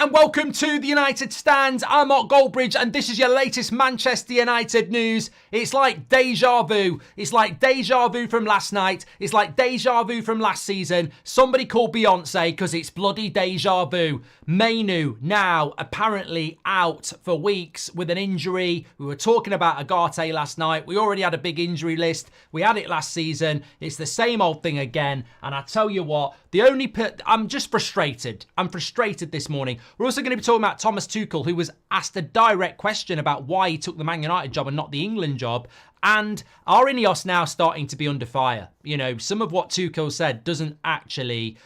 And welcome to the United Stand. I'm Mark Goldbridge and this is your latest Manchester United news. It's like deja vu. It's like deja vu from last night. It's like deja vu from last season. Somebody called Beyonce because it's bloody deja vu. Mainoo now apparently out for weeks with an injury. We were talking about Agate last night. We already had a big injury list. We had it last season. It's the same old thing again. And I tell you what, I'm just frustrated. I'm frustrated this morning. We're also going to be talking about Thomas Tuchel, who was asked a direct question about why he took the Man United job and not the England job. And are INEOS now starting to be under fire? You know, some of what Tuchel said doesn't actually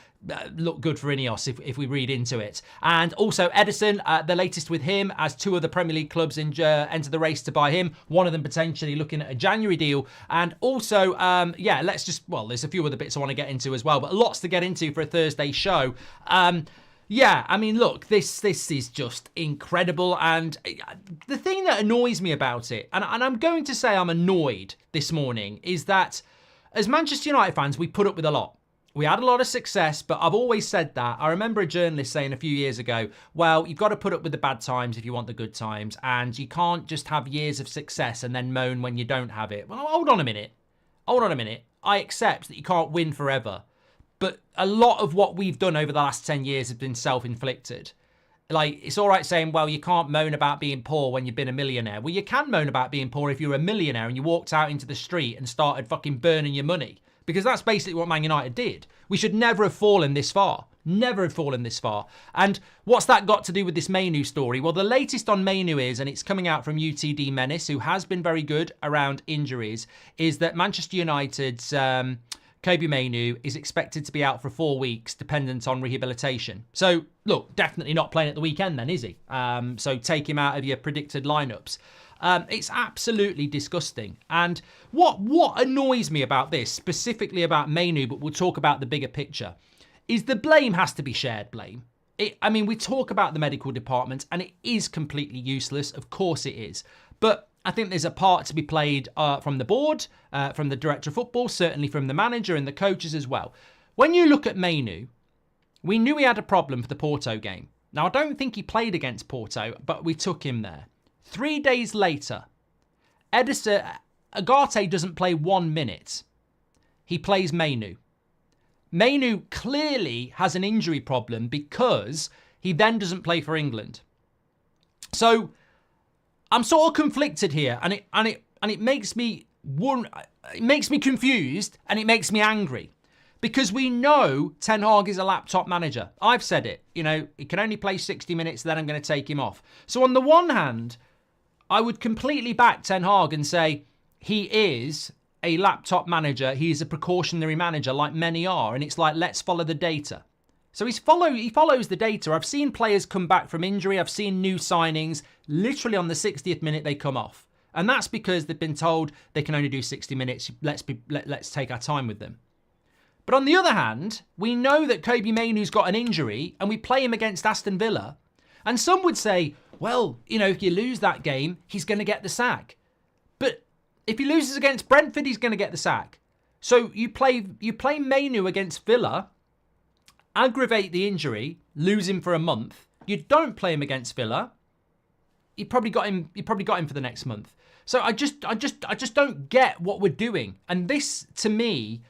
look good for INEOS if we read into it. And also Ederson, the latest with him, as two other Premier League clubs enter the race to buy him. One of them potentially looking at a January deal. And also, there's a few other bits I want to get into as well, but lots to get into for a Thursday show. Yeah, I mean, look, this is just incredible. And the thing that annoys me about it, and I'm going to say I'm annoyed this morning, is that as Manchester United fans, we put up with a lot. We had a lot of success, but I've always said that. I remember a journalist saying a few years ago, well, you've got to put up with the bad times if you want the good times, and you can't just have years of success and then moan when you don't have it. Well, hold on a minute. I accept that you can't win forever, but a lot of what we've done over the last 10 years has been self-inflicted. Like, it's all right saying, well, you can't moan about being poor when you've been a millionaire. Well, you can moan about being poor if you're a millionaire and you walked out into the street and started fucking burning your money. Because that's basically what Man United did. We should never have fallen this far. Never have fallen this far. And what's that got to do with this Mainoo story? Well, the latest on Mainoo is, and it's coming out from UTD Menace, who has been very good around injuries, is that Manchester United's Kobbie Mainoo is expected to be out for 4 weeks, dependent on rehabilitation. So, look, definitely not playing at the weekend then, is he? So take him out of your predicted lineups. It's absolutely disgusting. And what annoys me about this, specifically about Mainoo, but we'll talk about the bigger picture, is the blame has to be shared blame. We talk about the medical department and it is completely useless. Of course it is. But I think there's a part to be played from the board, from the director of football, certainly from the manager and the coaches as well. When you look at Mainoo, we knew he had a problem for the Porto game. Now, I don't think he played against Porto, but we took him there. 3 days later, Agate doesn't play 1 minute. He plays Mainoo. Mainoo clearly has an injury problem because he then doesn't play for England. So I'm sort of conflicted here, and it makes me confused and it makes me angry. Because we know Ten Hag is a laptop manager. I've said it. You know, he can only play 60 minutes, then I'm going to take him off. So on the one hand, I would completely back Ten Hag and say he is a laptop manager. He is a precautionary manager like many are. And it's like, let's follow the data. So he follows the data. I've seen players come back from injury. I've seen new signings. Literally on the 60th minute, they come off. And that's because they've been told they can only do 60 minutes. Let's take our time with them. But on the other hand, we know that Kobbie Mainoo's got an injury and we play him against Aston Villa. And some would say, well, you know, if you lose that game, he's going to get the sack. But if he loses against Brentford, he's going to get the sack. So you play Mainoo against Villa, aggravate the injury, lose him for a month. You don't play him against Villa. You probably got him for the next month. So I just don't get what we're doing. And this, to me,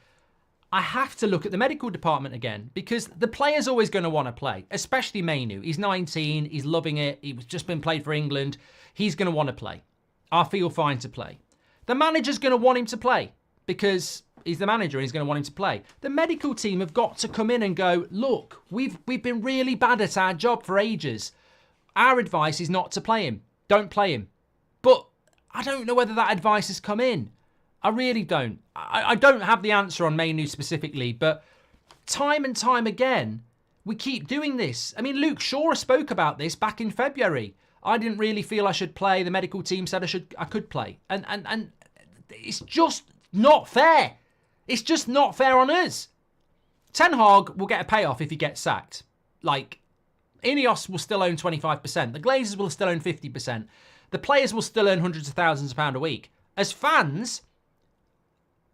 I have to look at the medical department again, because the player's always going to want to play, especially Mainoo. He's 19, he's loving it, he's just been played for England. He's going to want to play. I feel fine to play. The manager's going to want him to play because he's the manager and he's going to want him to play. The medical team have got to come in and go, look, we've been really bad at our job for ages. Our advice is not to play him. Don't play him. But I don't know whether that advice has come in. I really don't. I don't have the answer on Mainoo specifically, but time and time again, we keep doing this. I mean, Luke Shaw spoke about this back in February. I didn't really feel I should play. The medical team said I could play. And it's just not fair. It's just not fair on us. Ten Hag will get a payoff if he gets sacked. Like, INEOS will still own 25%. The Glazers will still own 50%. The players will still earn hundreds of thousands of pounds a week. As fans,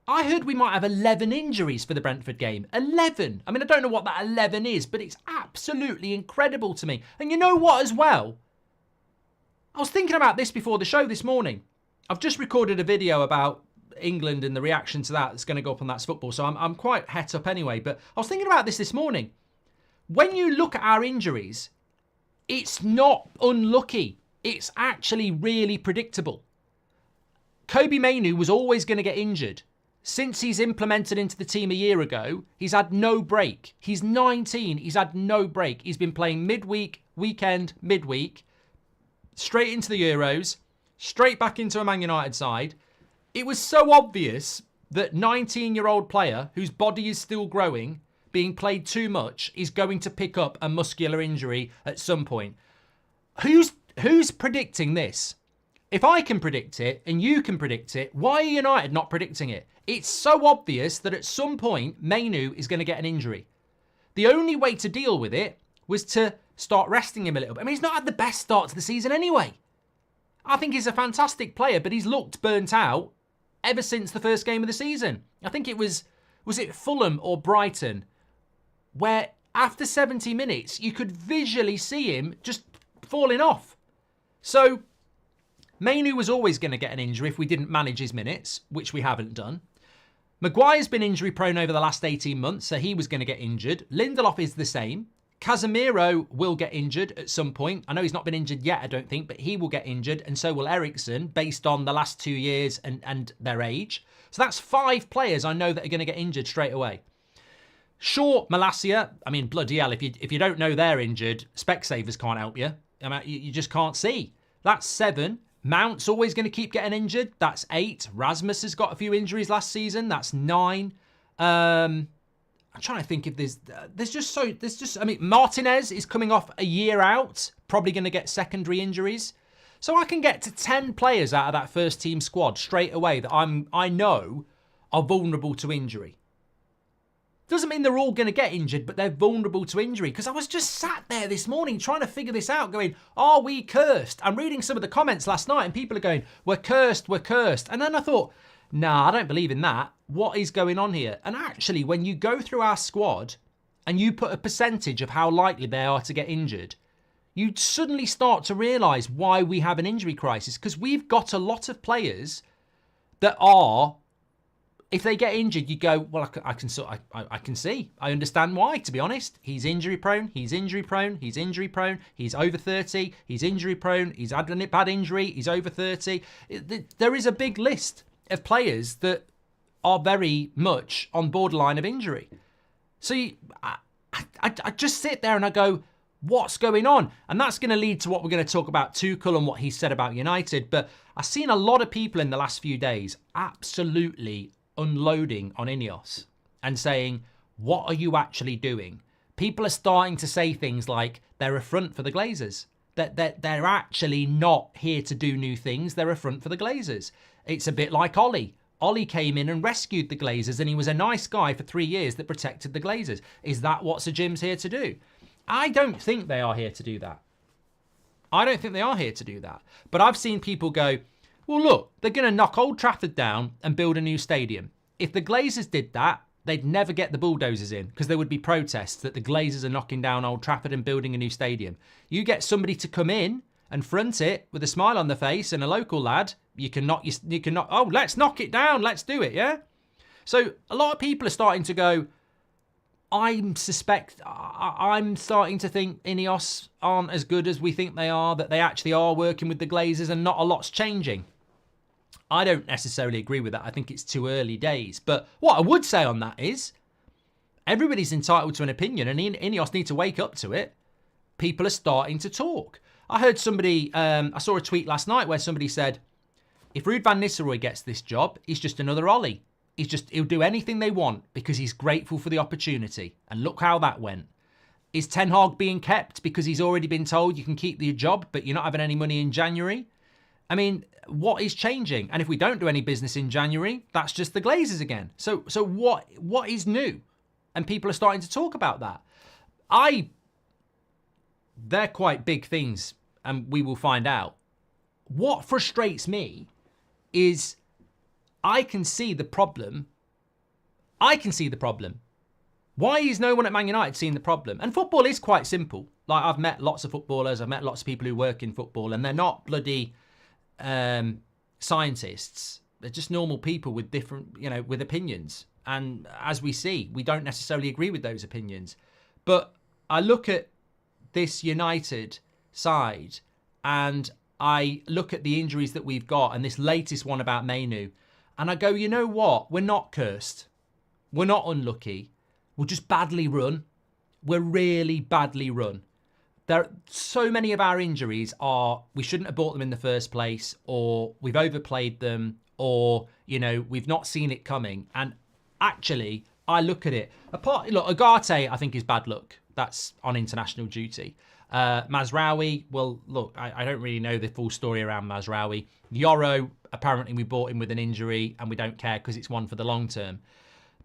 I heard we might have 11 injuries for the Brentford game. 11. I mean, I don't know what that 11 is, but it's absolutely incredible to me. And you know what as well? I was thinking about this before the show this morning. I've just recorded a video about England and the reaction to that that's going to go up on That's Football, so I'm quite het up anyway. But I was thinking about this morning. When you look at our injuries, it's not unlucky. It's actually really predictable. Kobbie Mainoo was always going to get injured. Since he's implemented into the team a year ago, he's had no break. He's 19. He's had no break. He's been playing midweek, weekend, midweek, straight into the Euros, straight back into a Man United side. It was so obvious that 19-year-old player whose body is still growing, being played too much, is going to pick up a muscular injury at some point. Who's predicting this? If I can predict it and you can predict it, why are United not predicting it? It's so obvious that at some point, Mainoo is going to get an injury. The only way to deal with it was to start resting him a little bit. I mean, he's not had the best start to the season anyway. I think he's a fantastic player, but he's looked burnt out ever since the first game of the season. I think it was it Fulham or Brighton, where after 70 minutes, you could visually see him just falling off. So Mainoo was always going to get an injury if we didn't manage his minutes, which we haven't done. Maguire's been injury prone over the last 18 months, so he was going to get injured. Lindelof is the same. Casemiro will get injured at some point. I know he's not been injured yet, I don't think, but he will get injured, and so will Ederson, based on the last 2 years and their age. So that's 5 players I know that are going to get injured straight away. Sure, Malacia, I mean, bloody hell, if you don't know they're injured, Specsavers can't help you. I mean, you just can't see. That's 7. Mount's always going to keep getting injured. That's 8. Rasmus has got a few injuries last season. That's 9. I'm trying to think if I mean, Martinez is coming off a year out, probably going to get secondary injuries. So I can get to 10 players out of that first team squad straight away that I know are vulnerable to injury. Doesn't mean they're all going to get injured, but they're vulnerable to injury. Because I was just sat there this morning trying to figure this out, going, are we cursed? I'm reading some of the comments last night and people are going, we're cursed, we're cursed. And then I thought, nah, I don't believe in that. What is going on here? And actually, when you go through our squad and you put a percentage of how likely they are to get injured, you suddenly start to realise why we have an injury crisis. Because we've got a lot of players that are, if they get injured, you go, well, I can see. I understand why, to be honest. He's injury prone, he's injury prone, he's injury prone, he's over 30, he's injury prone, he's had a bad injury, he's over 30. There is a big list of players that are very much on borderline of injury. So I just sit there and I go, what's going on? And that's going to lead to what we're going to talk about Tuchel and what he said about United. But I've seen a lot of people in the last few days absolutely unloading on INEOS and saying, what are you actually doing? People are starting to say things like they're a front for the Glazers. That they're actually not here to do new things. They're a front for the Glazers. It's a bit like Ollie. Ollie came in and rescued the Glazers, and he was a nice guy for 3 years that protected the Glazers. Is that what Sir Jim's here to do? I don't think they are here to do that. I don't think they are here to do that. But I've seen people go, well, look, they're going to knock Old Trafford down and build a new stadium. If the Glazers did that, they'd never get the bulldozers in because there would be protests that the Glazers are knocking down Old Trafford and building a new stadium. You get somebody to come in and front it with a smile on their face and a local lad, you can knock, oh, let's knock it down, let's do it, yeah? So a lot of people are starting to go, I'm starting to think INEOS aren't as good as we think they are, that they actually are working with the Glazers and not a lot's changing. I don't necessarily agree with that. I think it's too early days. But what I would say on that is everybody's entitled to an opinion and INEOS need to wake up to it. People are starting to talk. I heard somebody, I saw a tweet last night where somebody said, if Ruud van Nistelrooy gets this job, he's just another Ollie. He'll do anything they want because he's grateful for the opportunity. And look how that went. Is Ten Hag being kept because he's already been told you can keep the job, but you're not having any money in January? I mean, what is changing? And if we don't do any business in January, that's just the Glazers again. So what is new? And people are starting to talk about that. They're quite big things, and we will find out. What frustrates me is I can see the problem I can see the problem. Why is no one at Man United seeing the problem? And football is quite simple. Like, I've met lots of footballers, I've met lots of people who work in football, and they're not bloody scientists. They're just normal people with different, with opinions. And as we see, we don't necessarily agree with those opinions. But I look at this United side and I look at the injuries that we've got and this latest one about Mainoo, and I go, you know what? We're not cursed. We're not unlucky. We're just badly run. We're really badly run. So many of our injuries are we shouldn't have bought them in the first place, or we've overplayed them, or, we've not seen it coming. And actually, I look at it. Look, Agate, I think, is bad luck. That's on international duty. Mazraoui, well, look, I don't really know the full story around Mazraoui. Yoro, apparently we bought him with an injury and we don't care because it's one for the long term.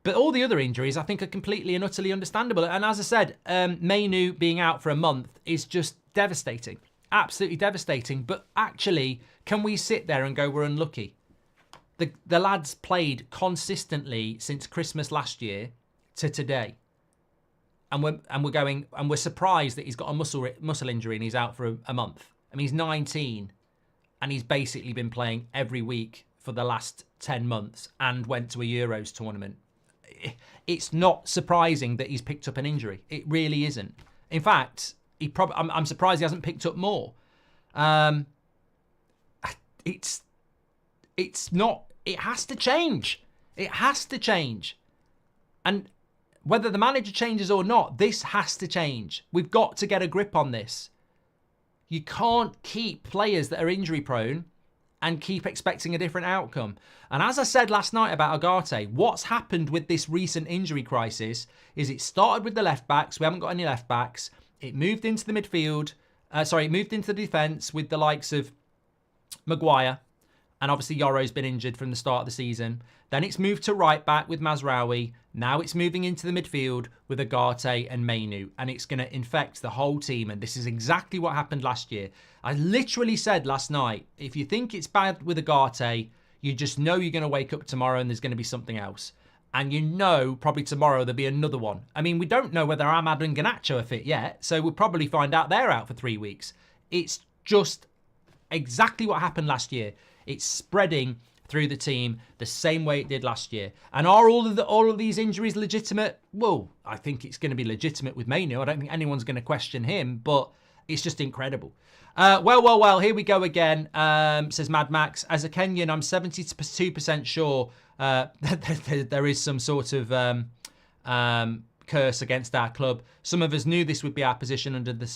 But all the other injuries, I think, are completely and utterly understandable. And as I said, Mainoo being out for a month is just devastating. Absolutely devastating. But actually, can we sit there and go, we're unlucky? The lads played consistently since Christmas last year to today. And we're surprised that he's got a muscle injury and he's out for a month. I mean, he's 19 and he's basically been playing every week for the last 10 months and went to a Euros tournament. It's not surprising that he's picked up an injury. It really isn't. In fact, I'm surprised he hasn't picked up more. It's not. It has to change. It has to change. And whether the manager changes or not, this has to change. We've got to get a grip on this. You can't keep players that are injury prone and keep expecting a different outcome. And as I said last night about Agate, what's happened with this recent injury crisis is it started with the left backs. We haven't got any left backs. It moved into the midfield. It moved into the defence with the likes of Maguire. And obviously Yoro's been injured from the start of the season. Then it's moved to right back with Mazraoui. Now it's moving into the midfield with Agate and Mainoo. And it's going to infect the whole team. And this is exactly what happened last year. I literally said last night, if you think it's bad with Agate, you just know you're going to wake up tomorrow and there's going to be something else. And you know probably tomorrow there'll be another one. I mean, we don't know whether Ahmad and Garnacho are fit yet. So we'll probably find out they're out for 3 weeks. It's just exactly what happened last year. It's spreading through the team the same way it did last year. And are all of these injuries legitimate? Well, I think it's going to be legitimate with Mainoo. I don't think anyone's going to question him, but it's just incredible. Well, here we go again, says Mad Max. As a Kenyan, I'm 72% sure that there is some sort of curse against our club. Some of us knew this would be our position under the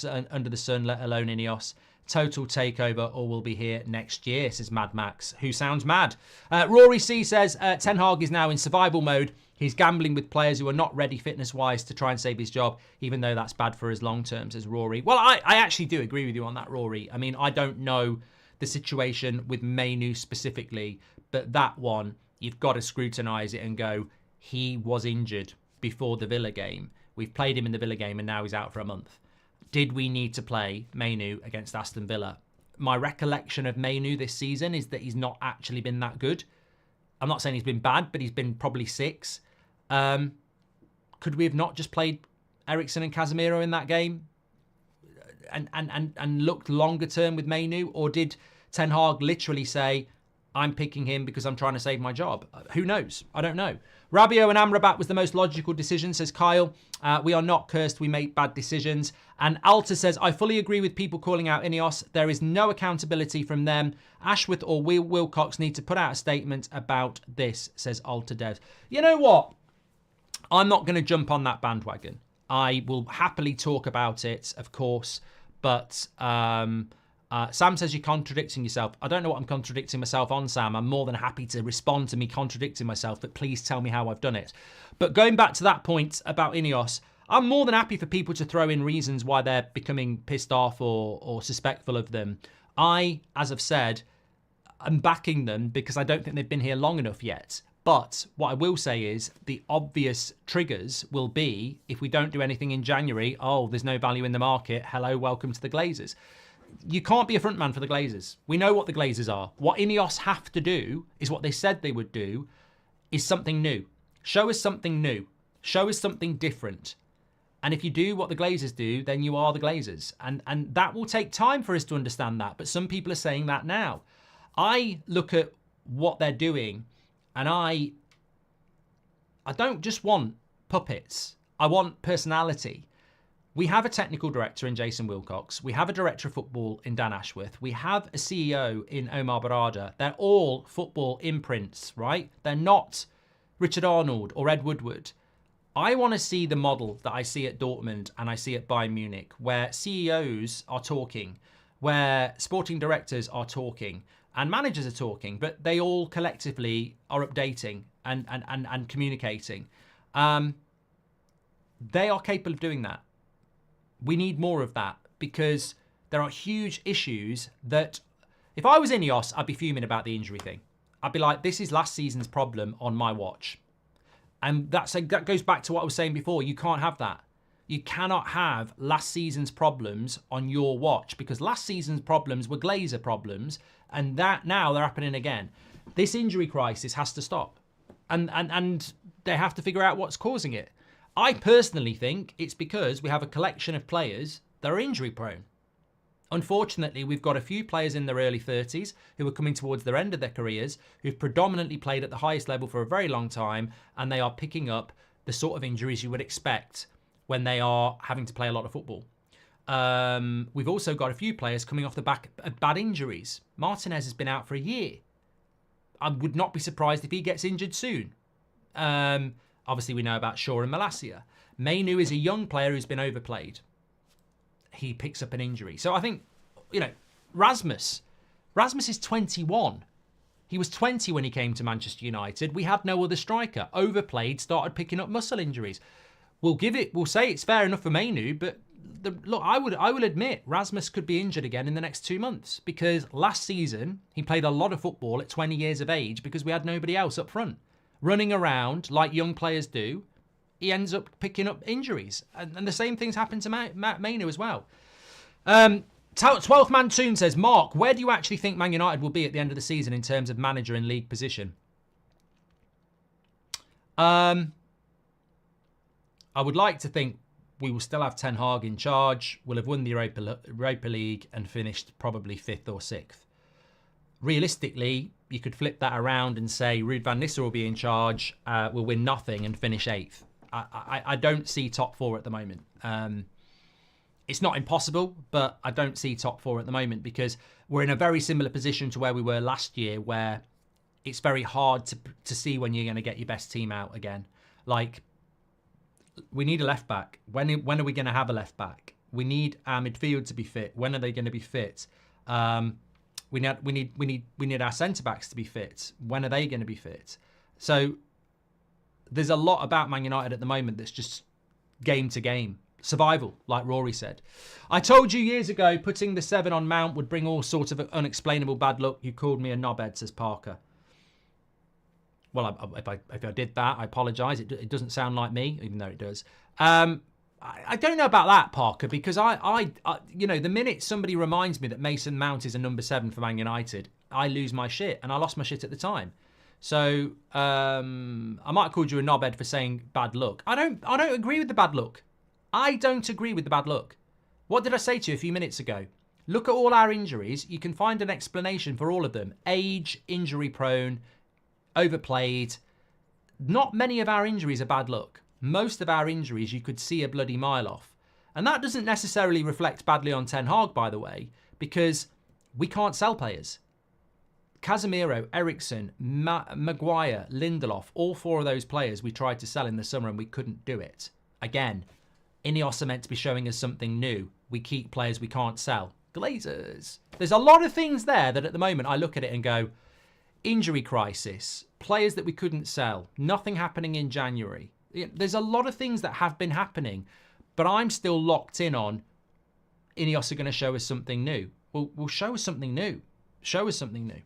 sun, let alone INEOS. Total takeover, or we'll be here next year, says Mad Max, who sounds mad. Rory C says, Ten Hag is now in survival mode. He's gambling with players who are not ready fitness-wise to try and save his job, even though that's bad for his long term, says Rory. Well, I actually do agree with you on that, Rory. I mean, I don't know the situation with Mainoo specifically, but that one, you've got to scrutinise it and go, he was injured before the Villa game. We've played him in the Villa game and now he's out for a month. Did we need to play Mainoo against Aston Villa? My recollection of Mainoo this season is that he's not actually been that good. I'm not saying he's been bad, but he's been probably 6. Could we have not just played Ederson and Casemiro in that game and looked longer term with Mainoo? Or did Ten Hag literally say, I'm picking him because I'm trying to save my job? Who knows? I don't know. Rabiot and Amrabat was the most logical decision, says Kyle. We are not cursed. We make bad decisions. And Alta says, I fully agree with people calling out INEOS. There is no accountability from them. Ashworth or Wilcox need to put out a statement about this, says Alta Dev. You know what? I'm not going to jump on that bandwagon. I will happily talk about it, of course. But Sam says you're contradicting yourself. I don't know what I'm contradicting myself on, Sam. I'm more than happy to respond to me contradicting myself, but please tell me how I've done it. But going back to that point about INEOS, I'm more than happy for people to throw in reasons why they're becoming pissed off or suspectful of them. I, as I've said, am backing them because I don't think they've been here long enough yet. But what I will say is the obvious triggers will be if we don't do anything in January, oh, there's no value in the market. Hello, welcome to the Glazers. You can't be a front man for the Glazers. We know what the Glazers are. What INEOS have to do is what they said they would do is something new. Show us something new. Show us something different. And if you do what the Glazers do, then you are the Glazers. And that will take time for us to understand that. But some people are saying that now. I look at what they're doing and I don't just want puppets. I want personality. We have a technical director in Jason Wilcox. We have a director of football in Dan Ashworth. We have a CEO in Omar Barada. They're all football imprints, right? They're not Richard Arnold or Ed Woodward. I want to see the model that I see at Dortmund and I see at Bayern Munich, where CEOs are talking, where sporting directors are talking, and managers are talking, but they all collectively are updating and communicating. They are capable of doing that. We need more of that because there are huge issues that if I was INEOS, I'd be fuming about the injury thing. I'd be like, this is last season's problem on my watch. And that goes back to what I was saying before. You can't have that. You cannot have last season's problems on your watch because last season's problems were Glazer problems and that now they're happening again. This injury crisis has to stop and they have to figure out what's causing it. I personally think it's because we have a collection of players that are injury prone. Unfortunately, we've got a few players in their early 30s who are coming towards their end of their careers, who've predominantly played at the highest level for a very long time, and they are picking up the sort of injuries you would expect when they are having to play a lot of football. We've also got a few players coming off the back of bad injuries. Martinez has been out for a year. I would not be surprised if he gets injured soon. Obviously, we know about Shaw and Malacia. Mainoo is a young player who's been overplayed. He picks up an injury. So I think, Rasmus is 21. He was 20 when he came to Manchester United. We had no other striker. Overplayed, started picking up muscle injuries. We'll say it's fair enough for Mainoo, but look, I will admit Rasmus could be injured again in the next 2 months because last season he played a lot of football at 20 years of age because we had nobody else up front. Running around like young players do, he ends up picking up injuries. And the same things happen to Mainoo as well. 12th Man Toon says, Mark, where do you actually think Man United will be at the end of the season in terms of manager and league position? I would like to think we will still have Ten Hag in charge. We'll have won the Europa League and finished probably 5th or 6th. Realistically, you could flip that around and say Ruud van Nistelrooy will be in charge, we'll win nothing and finish 8th. I don't see top 4 at the moment. It's not impossible, but I don't see top 4 at the moment because we're in a very similar position to where we were last year, where it's very hard to see when you're going to get your best team out again. Like, we need a left back. When are we going to have a left back? We need our midfield to be fit. When are they going to be fit? We need our centre backs to be fit. When are they going to be fit? So there's a lot about Man United at the moment that's just game to game. Survival, like Rory said. I told you years ago putting the 7 on Mount would bring all sorts of unexplainable bad luck. You called me a knobhead, says Parker. Well, if I did that, I apologise. It doesn't sound like me, even though it does. I don't know about that, Parker, because I the minute somebody reminds me that Mason Mount is a number 7 for Man United, I lose my shit, and I lost my shit at the time. So I might have called you a knobhead for saying bad luck. I don't agree with the bad luck. I don't agree with the bad luck. What did I say to you a few minutes ago? Look at all our injuries. You can find an explanation for all of them. Age, injury prone, overplayed. Not many of our injuries are bad luck. Most of our injuries you could see a bloody mile off. And that doesn't necessarily reflect badly on Ten Hag, by the way, because we can't sell players. Casemiro, Ederson, Maguire, Lindelof, all 4 of those players we tried to sell in the summer and we couldn't do it. Again, INEOS are meant to be showing us something new. We keep players we can't sell. Glazers. There's a lot of things there that at the moment I look at it and go, injury crisis, players that we couldn't sell, nothing happening in January. There's a lot of things that have been happening, but I'm still locked in on INEOS are going to show us something new. Well, show us something new. Show us something new.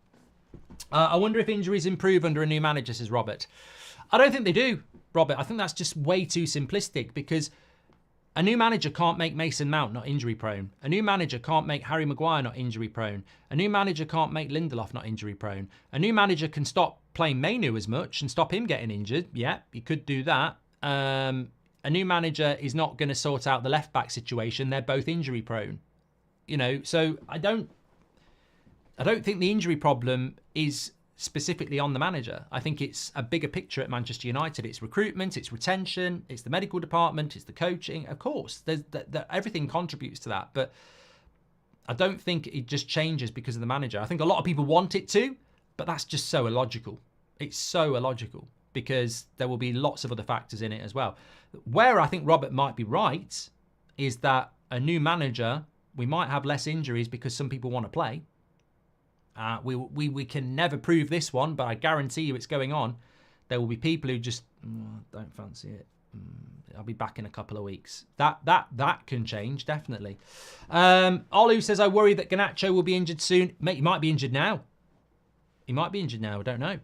I wonder if injuries improve under a new manager, says Robert. I don't think they do, Robert. I think that's just way too simplistic because A new manager can't make Mason Mount not injury prone. A new manager can't make Harry Maguire not injury prone. A new manager can't make Lindelof not injury prone. A new manager can stop playing Mainoo as much and stop him getting injured. Yeah, you could do that. A new manager is not going to sort out the left back situation. They're both injury prone. You know, so I don't think the injury problem is specifically on the manager. I think it's a bigger picture at Manchester United. It's recruitment, it's retention, it's the medical department, it's the coaching. Of course, everything contributes to that. But I don't think it just changes because of the manager. I think a lot of people want it to, but that's just so illogical. It's so illogical because there will be lots of other factors in it as well. Where I think Robert might be right is that a new manager, we might have less injuries because some people want to play. We can never prove this one, but I guarantee you it's going on. There will be people who just don't fancy it. I'll be back in a couple of weeks. That can change, definitely. Olu says, I worry that Garnacho will be injured soon. Mate, he might be injured now. I don't know.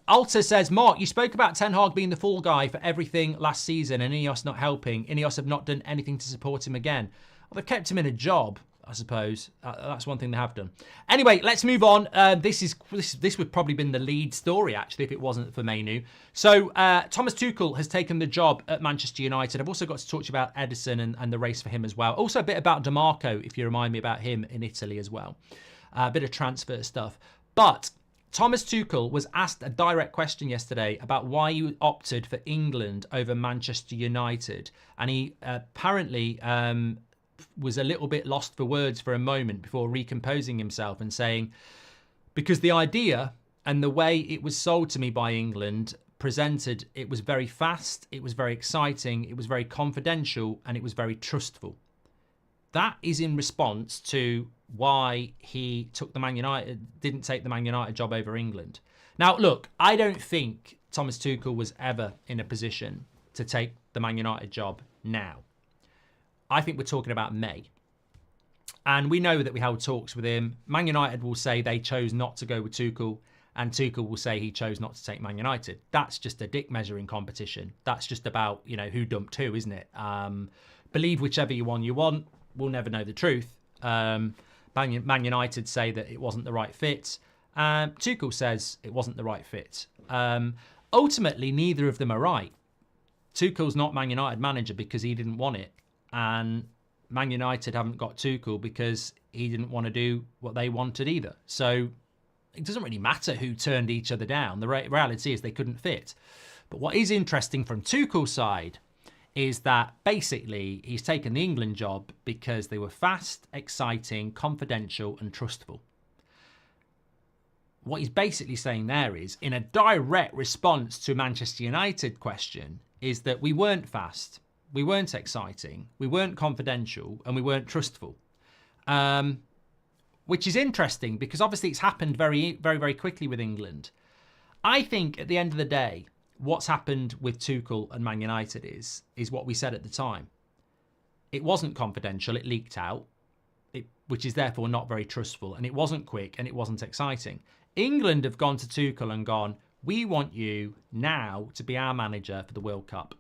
Alta says, Mark, you spoke about Ten Hag being the fall guy for everything last season and INEOS not helping. INEOS have not done anything to support him again. Well, they've kept him in a job, I suppose. That's one thing they have done. Anyway, let's move on. This would probably been the lead story, actually, if it wasn't for Mainoo. So Thomas Tuchel has taken the job at Manchester United. I've also got to talk to you about Ederson and the race for him as well. Also a bit about DeMarco, if you remind me about him in Italy as well. A bit of transfer stuff. But Thomas Tuchel was asked a direct question yesterday about why he opted for England over Manchester United. And he apparently was a little bit lost for words for a moment before recomposing himself and saying, because the idea and the way it was sold to me by England presented, it was very fast, it was very exciting, it was very confidential, and it was very trustful. That is in response to why he didn't take the Man United job over England. Now, look, I don't think Thomas Tuchel was ever in a position to take the Man United job now. I think we're talking about May. And we know that we held talks with him. Man United will say they chose not to go with Tuchel, and Tuchel will say he chose not to take Man United. That's just a dick measuring competition. That's just about, who dumped who, isn't it? Believe whichever one you want. We'll never know the truth. Man United say that it wasn't the right fit. Tuchel says it wasn't the right fit. Ultimately, neither of them are right. Tuchel's not Man United manager because he didn't want it. And Man United haven't got Tuchel because he didn't want to do what they wanted either. So it doesn't really matter who turned each other down. The reality is they couldn't fit. But what is interesting from Tuchel's side is that basically he's taken the England job because they were fast, exciting, confidential and trustful. What he's basically saying there is, in a direct response to Manchester United question, is that we weren't fast, we weren't exciting, we weren't confidential, and we weren't trustful. Which is interesting because obviously it's happened very, very, very quickly with England. I think at the end of the day, what's happened with Tuchel and Man United is what we said at the time. It wasn't confidential, it leaked out, which is therefore not very trustful, and it wasn't quick and it wasn't exciting. England have gone to Tuchel and gone, we want you now to be our manager for the World Cup.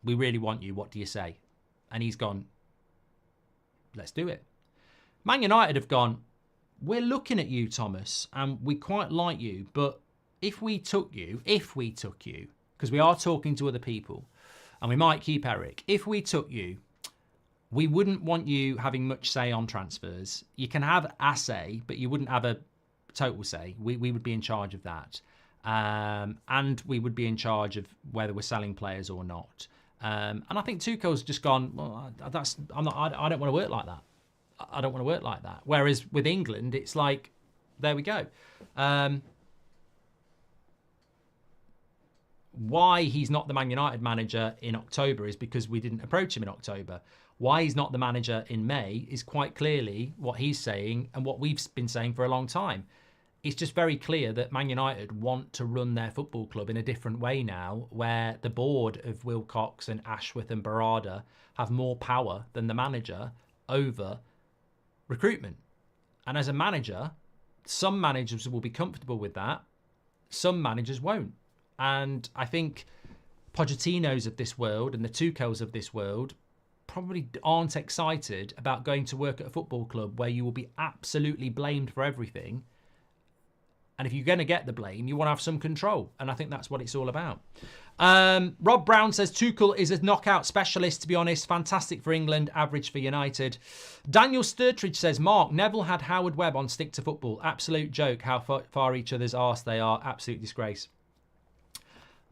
We really want you, what do you say? And he's gone, let's do it. Man United have gone, we're looking at you, Thomas, and we quite like you, but if we took you, because we are talking to other people, and we might keep Eric, if we took you, we wouldn't want you having much say on transfers. You can have a say, but you wouldn't have a total say. We would be in charge of that. And we would be in charge of whether we're selling players or not. And I think Tuchel's just gone, well, I don't want to work like that. I don't want to work like that. Whereas with England, it's like, there we go. Why he's not the Man United manager in October is because we didn't approach him in October. Why he's not the manager in May is quite clearly what he's saying and what we've been saying for a long time. It's just very clear that Man United want to run their football club in a different way now, where the board of Wilcox and Ashworth and Barada have more power than the manager over recruitment. And as a manager, some managers will be comfortable with that, some managers won't. And I think Pochettinos of this world and the Tuchels of this world probably aren't excited about going to work at a football club where you will be absolutely blamed for everything. And if you're going to get the blame, you want to have some control. And I think that's what it's all about. Rob Brown says Tuchel is a knockout specialist, to be honest. Fantastic for England, average for United. Daniel Sturtridge says, Mark, Neville had Howard Webb on Stick to Football. Absolute joke how far each other's arse they are. Absolute disgrace.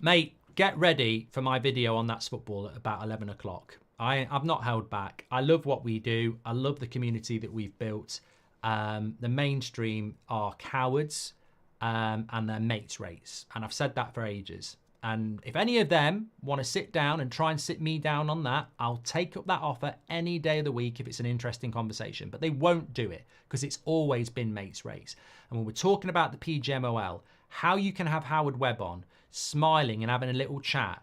Mate, get ready for my video on That's Football at about 11 o'clock. I've not held back. I love what we do. I love the community that we've built. The mainstream are cowards and they're mates rates. And I've said that for ages. And if any of them want to sit down and try and sit me down on that, I'll take up that offer any day of the week if it's an interesting conversation. But they won't do it because it's always been mates rates. And when we're talking about the PGMOL, how you can have Howard Webb on, smiling and having a little chat,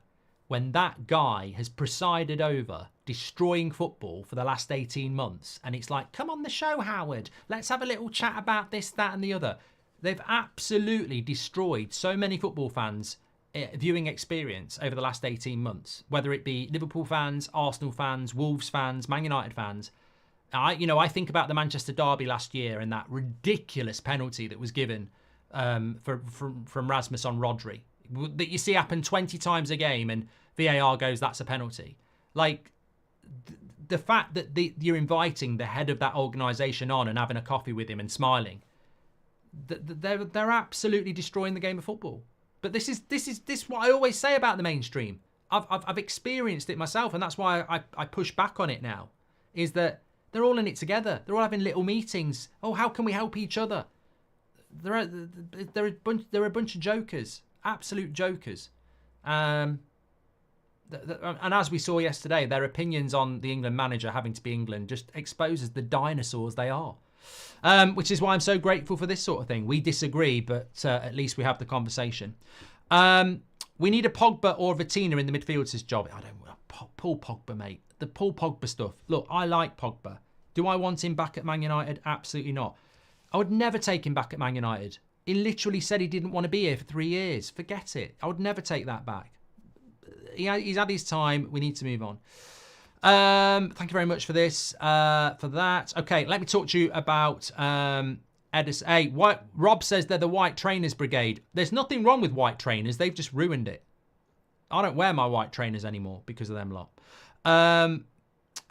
when that guy has presided over destroying football for the last 18 months. And it's like, come on the show, Howard. Let's have a little chat about this, that and the other. They've absolutely destroyed so many football fans' viewing experience over the last 18 months, whether it be Liverpool fans, Arsenal fans, Wolves fans, Man United fans. I think about the Manchester derby last year and that ridiculous penalty that was given from Rasmus on Rodri that you see happen 20 times a game and VAR goes, that's a penalty. Like, the fact that you're inviting the head of that organisation on and having a coffee with him and smiling, they're absolutely destroying the game of football. But this is what I always say about the mainstream. I've experienced it myself, and that's why I push back on it now, is that they're all in it together. They're all having little meetings. Oh, how can we help each other? They're a bunch of jokers, absolute jokers. And as we saw yesterday, their opinions on the England manager having to be England just exposes the dinosaurs they are. Which is why I'm so grateful for this sort of thing. We disagree, but at least we have the conversation. We need a Pogba or a Vitina in the midfield, says Job. I don't want Paul Pogba, mate. The Paul Pogba stuff. Look, I like Pogba. Do I want him back at Man United? Absolutely not. I would never take him back at Man United. He literally said he didn't want to be here for 3 years. Forget it. I would never take that back. He's had his time. We need to move on. Thank you very much for this, for that. Okay, let me talk to you about Ederson. Hey, Rob says they're the white trainers brigade. There's nothing wrong with white trainers. They've just ruined it. I don't wear my white trainers anymore because of them lot.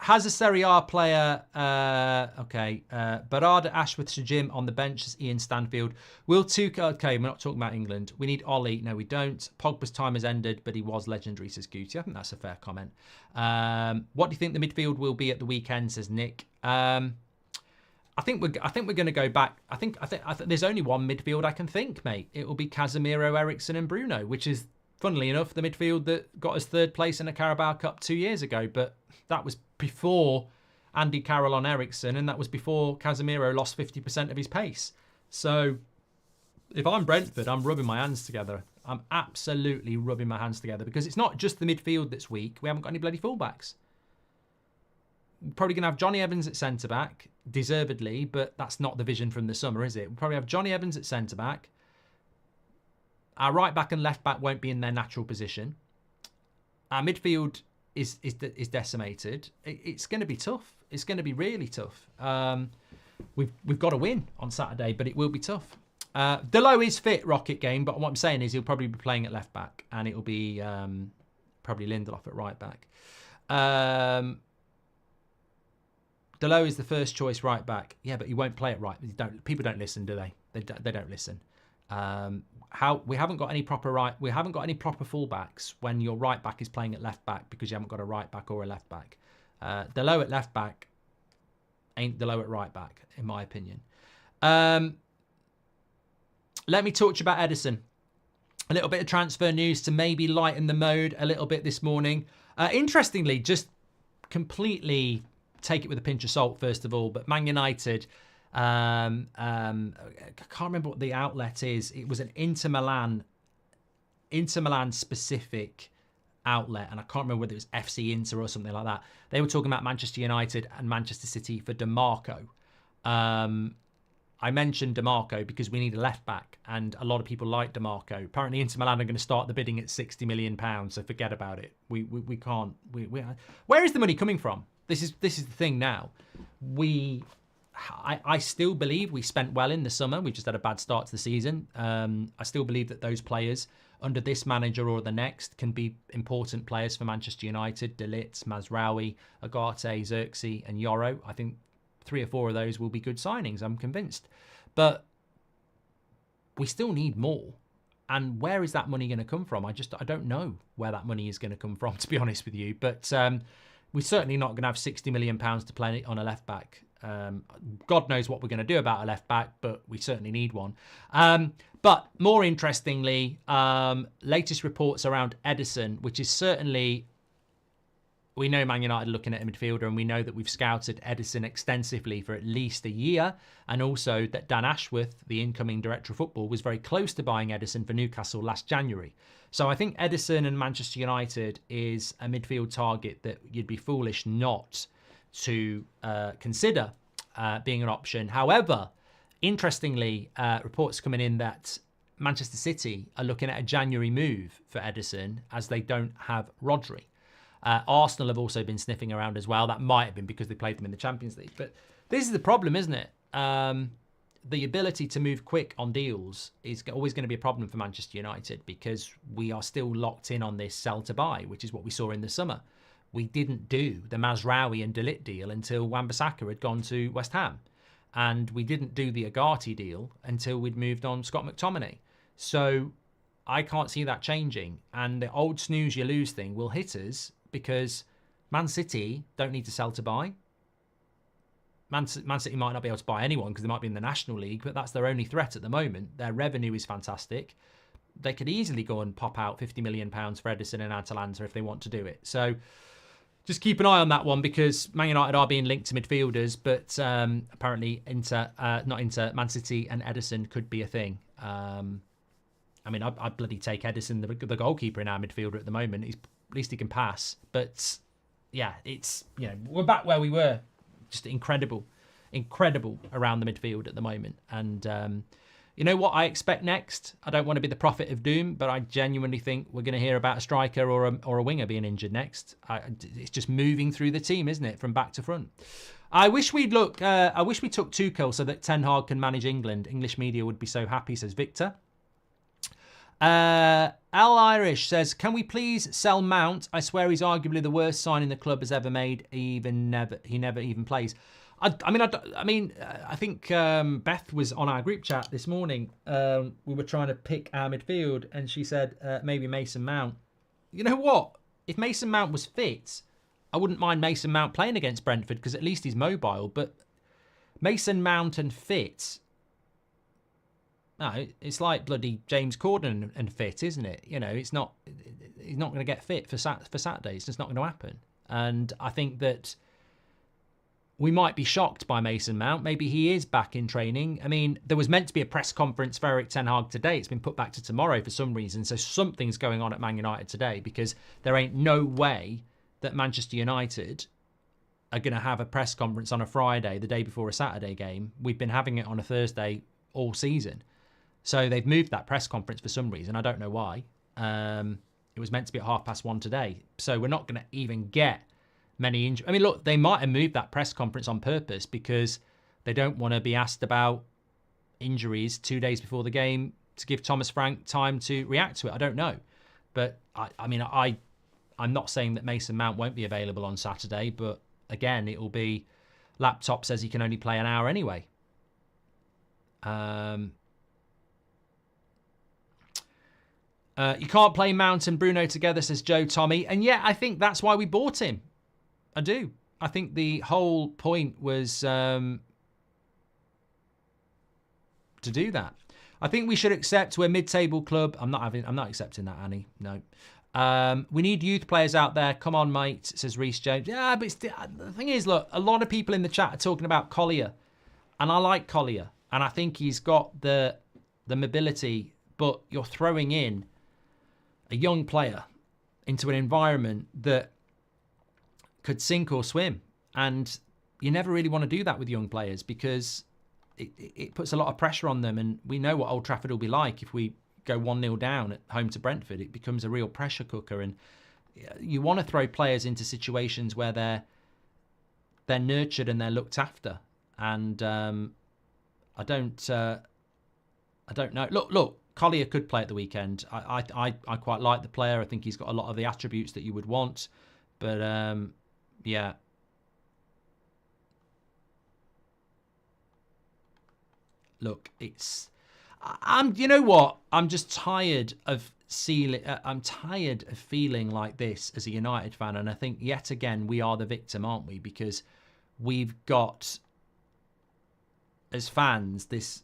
Has a Serie A player, Barada Ashworth Shajim on the bench as Ian Stanfield. Will Tuchel, okay, we're not talking about England. We need Ollie. No, we don't. Pogba's time has ended, but he was legendary, says Guti. I think that's a fair comment. What do you think the midfield will be at the weekend, says Nick. I think we're going to go back. I think there's only one midfield I can think, mate. It will be Casemiro, Ederson and Bruno, which is, funnily enough, the midfield that got us third place in a Carabao Cup 2 years ago. But that was before Andy Carroll on Ederson, and that was before Casemiro lost 50% of his pace. So if I'm Brentford, I'm rubbing my hands together. I'm absolutely rubbing my hands together because it's not just the midfield that's weak. We haven't got any bloody fullbacks. We're probably going to have Johnny Evans at centre-back, deservedly, but that's not the vision from the summer, is it? We'll probably have Johnny Evans at centre-back. Our right-back and left-back won't be in their natural position. Our midfield is decimated. It's going to be tough. It's going to be really tough. We've got to win on Saturday, but it will be tough. Delo is fit, Rocket Game, but what I'm saying is he'll probably be playing at left back, and it'll be probably Lindelof at right back. Delo is the first choice right back. Yeah, but he won't play at right. People don't listen, do they? They don't listen. We haven't got any proper fullbacks when your right back is playing at left back because you haven't got a right back or a left back. Delo at left back ain't Delo at right back, in my opinion. Let me talk to you about Ederson. A little bit of transfer news to maybe lighten the mode a little bit this morning. Interestingly, just completely take it with a pinch of salt, first of all, but Man United, I can't remember what the outlet is. It was an Inter Milan specific outlet, and I can't remember whether it was FC Inter or something like that. They were talking about Manchester United and Manchester City for DeMarco. I mentioned DeMarco because we need a left back, and a lot of people like DeMarco. Apparently, Inter Milan are going to start the bidding at £60 million, so forget about it. We can't. Where is the money coming from? This is the thing now. I still believe we spent well in the summer. We just had a bad start to the season. I still believe that those players under this manager or the next can be important players for Manchester United. De Ligt, Mazraoui, Agate, Xerxes and Yoro. I think 3 or 4 of those will be good signings, I'm convinced. But we still need more. And where is that money going to come from? I don't know where that money is going to come from, to be honest with you. But we're certainly not going to have £60 million to play on a left back. God knows what we're going to do about a left back, but we certainly need one. But more interestingly, latest reports around Ederson, which is certainly, we know Man United are looking at a midfielder, and we know that we've scouted Ederson extensively for at least a year, and also that Dan Ashworth, the incoming director of football, was very close to buying Ederson for Newcastle last January. So I think Ederson and Manchester United is a midfield target that you'd be foolish not to consider being an option. However, interestingly, reports coming in that Manchester City are looking at a January move for Ederson as they don't have Rodri. Arsenal have also been sniffing around as well. That might have been because they played them in the Champions League. But this is the problem, isn't it? The ability to move quick on deals is always going to be a problem for Manchester United because we are still locked in on this sell to buy, which is what we saw in the summer. We didn't do the Mazraoui and De Ligt deal until Wan-Bissaka had gone to West Ham. And we didn't do the Agate deal until we'd moved on Scott McTominay. So I can't see that changing. And the old snooze you lose thing will hit us because Man City don't need to sell to buy. Man City might not be able to buy anyone because they might be in the National League, but that's their only threat at the moment. Their revenue is fantastic. They could easily go and pop out £50 million for Ederson and Atalanta if they want to do it. So just keep an eye on that one because Man United are being linked to midfielders, but apparently Man City and Ederson could be a thing. I mean, I'd bloody take Ederson, the goalkeeper in our midfielder at the moment. At least he can pass. But yeah, it's, we're back where we were. Just incredible around the midfield at the moment. And you know what I expect next? I don't want to be the prophet of doom, but I genuinely think we're going to hear about a striker or a winger being injured next. It's just moving through the team, isn't it, from back to front? I wish we took Tuchel so that Ten Hag can manage England. English media would be so happy, says Victor. Al Irish says, can we please sell Mount? I swear he's arguably the worst signing the club has ever made. He never even plays. I think Beth was on our group chat this morning. We were trying to pick our midfield, and she said maybe Mason Mount. You know what? If Mason Mount was fit, I wouldn't mind Mason Mount playing against Brentford because at least he's mobile. But Mason Mount and fit, no, it's like bloody James Corden and fit, isn't it? He's not going to get fit for Saturday. It's just not going to happen. And I think that we might be shocked by Mason Mount. Maybe he is back in training. I mean, there was meant to be a press conference for Erik Ten Hag today. It's been put back to tomorrow for some reason. So something's going on at Man United today because there ain't no way that Manchester United are going to have a press conference on a Friday, the day before a Saturday game. We've been having it on a Thursday all season. So they've moved that press conference for some reason. I don't know why. It was meant to be at 1:30 today. So we're not going to even get many injuries. I mean, look, they might have moved that press conference on purpose because they don't want to be asked about injuries 2 days before the game to give Thomas Frank time to react to it. I don't know. But, I'm not saying that Mason Mount won't be available on Saturday, but again, it will be laptop says he can only play an hour anyway. You can't play Mount and Bruno together, says Joe Tommy. And yeah, I think that's why we bought him. I do. I think the whole point was to do that. I think we should accept we're mid-table club. I'm not accepting that, Annie. No. We need youth players out there. Come on, mate, says Reece James. Yeah, but the thing is, look, a lot of people in the chat are talking about Collier. And I like Collier. And I think he's got the mobility. But you're throwing in a young player into an environment that could sink or swim. And you never really want to do that with young players because it puts a lot of pressure on them. And we know what Old Trafford will be like if we go 1-0 down at home to Brentford. It becomes a real pressure cooker. And you want to throw players into situations where they're nurtured and they're looked after. And I don't know. Look, Collier could play at the weekend. I quite like the player. I think he's got a lot of the attributes that you would want. But yeah. Look, you know what? I'm just tired of I'm tired of feeling like this as a United fan. And I think yet again, we are the victim, aren't we? Because we've got, as fans, this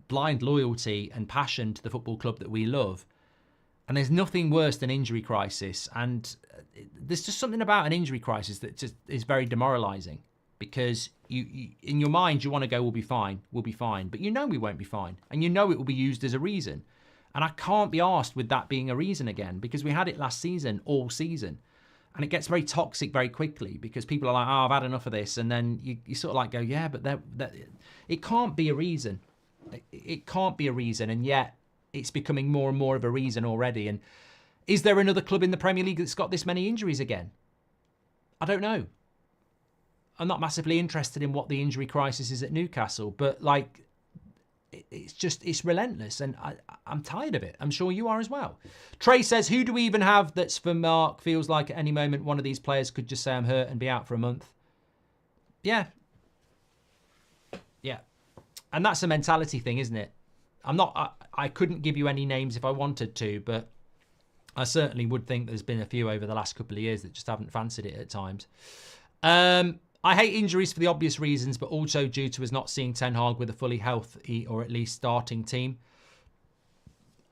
blind loyalty and passion to the football club that we love. And there's nothing worse than injury crisis. And there's just something about an injury crisis that just is very demoralising. Because you in your mind, you want to go, we'll be fine. But you know we won't be fine. And you know it will be used as a reason. And I can't be arsed with that being a reason again. Because we had it last season, all season. And it gets very toxic very quickly. Because people are like, oh, I've had enough of this. And then you sort of like go, yeah, but it can't be a reason. It can't be a reason. And yet it's becoming more and more of a reason already. And is there another club in the Premier League that's got this many injuries again? I don't know. I'm not massively interested in what the injury crisis is at Newcastle, but like, it's relentless, and I'm tired of it. I'm sure you are as well. Trey says, who do we even have that's for Mark? Feels like at any moment one of these players could just say I'm hurt and be out for a month. Yeah. And that's a mentality thing, isn't it? I couldn't give you any names if I wanted to, but I certainly would think there's been a few over the last couple of years that just haven't fancied it at times. I hate injuries for the obvious reasons, but also due to us not seeing Ten Hag with a fully healthy or at least starting team.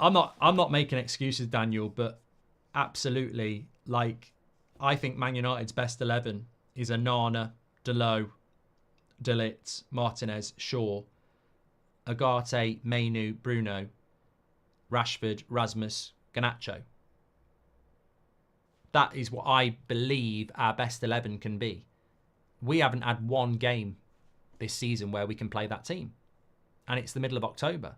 I'm not making excuses, Daniel, but absolutely, like, I think Man United's best 11 is Onana, Dalot, De Ligt, Martinez, Shaw, Agate, Mainoo, Bruno, Rashford, Rasmus, Garnacho. That is what I believe our best 11 can be. We haven't had one game this season where we can play that team. And it's the middle of October.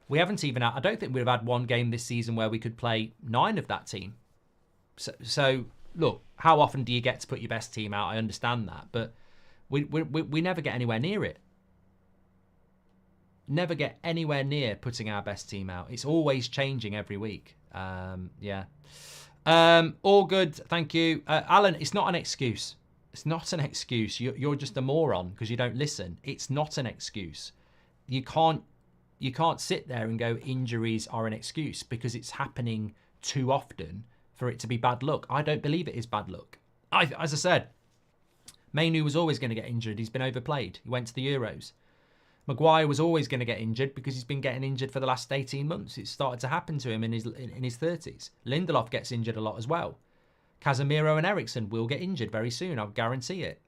We haven't even had, I don't think we've had one game this season where we could play 9 of that team. So look, how often do you get to put your best team out? I understand that. But we never get anywhere near it. Never get anywhere near putting our best team out. It's always changing every week. Yeah. All good. Thank you. Alan, it's not an excuse. It's not an excuse. You're just a moron because you don't listen. It's not an excuse. You can't sit there and go injuries are an excuse because it's happening too often for it to be bad luck. I don't believe it is bad luck. As I said, Mainoo was always going to get injured. He's been overplayed. He went to the Euros. Maguire was always going to get injured because he's been getting injured for the last 18 months. It started to happen to him in his 30s. Lindelof gets injured a lot as well. Casemiro and Ederson will get injured very soon. I'll guarantee it.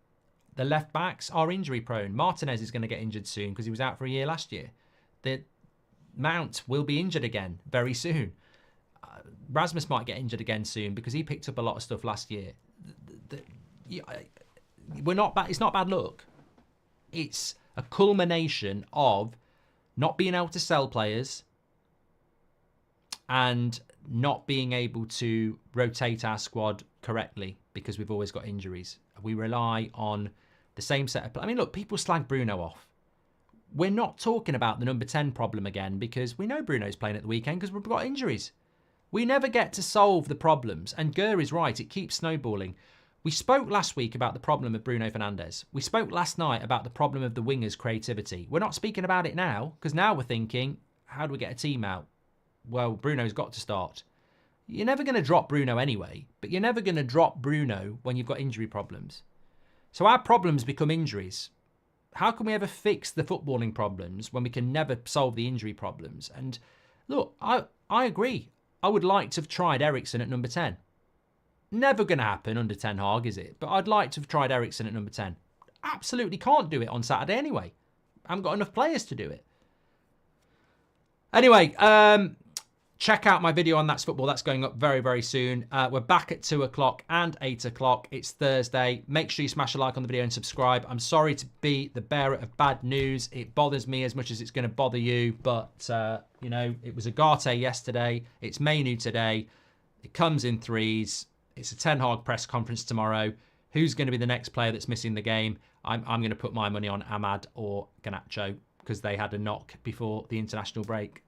The left backs are injury prone. Martinez is going to get injured soon because he was out for a year last year. The Mount will be injured again very soon. Rasmus might get injured again soon because he picked up a lot of stuff last year. It's not bad luck. It's a culmination of not being able to sell players and not being able to rotate our squad correctly because we've always got injuries. We rely on the same set of... I mean, look, people slag Bruno off. We're not talking about the number 10 problem again because we know Bruno's playing at the weekend because we've got injuries. We never get to solve the problems. And Gurr is right. It keeps snowballing. We spoke last week about the problem of Bruno Fernandes. We spoke last night about the problem of the wingers' creativity. We're not speaking about it now because now we're thinking, how do we get a team out? Well, Bruno's got to start. You're never going to drop Bruno anyway, but you're never going to drop Bruno when you've got injury problems. So our problems become injuries. How can we ever fix the footballing problems when we can never solve the injury problems? And look, I agree. I would like to have tried Ederson at number 10. Never going to happen under Ten Hag, is it? But I'd like to have tried Ederson at number 10. Absolutely can't do it on Saturday anyway. I haven't got enough players to do it. Anyway, Check out my video on That's Football. That's going up very, very soon. We're back at 2 o'clock and 8 o'clock. It's Thursday. Make sure you smash a like on the video and subscribe. I'm sorry to be the bearer of bad news. It bothers me as much as it's going to bother you. But, you know, it was Agate yesterday. It's Mainoo today. It comes in threes. It's a Ten Hag press conference tomorrow. Who's going to be the next player that's missing the game? I'm going to put my money on Ahmad or Garnacho because they had a knock before the international break.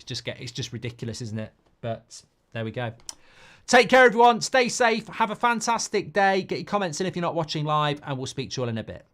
It's just ridiculous, isn't it? But there we go. Take care, everyone. Stay safe. Have a fantastic day. Get your comments in if you're not watching live, and we'll speak to you all in a bit.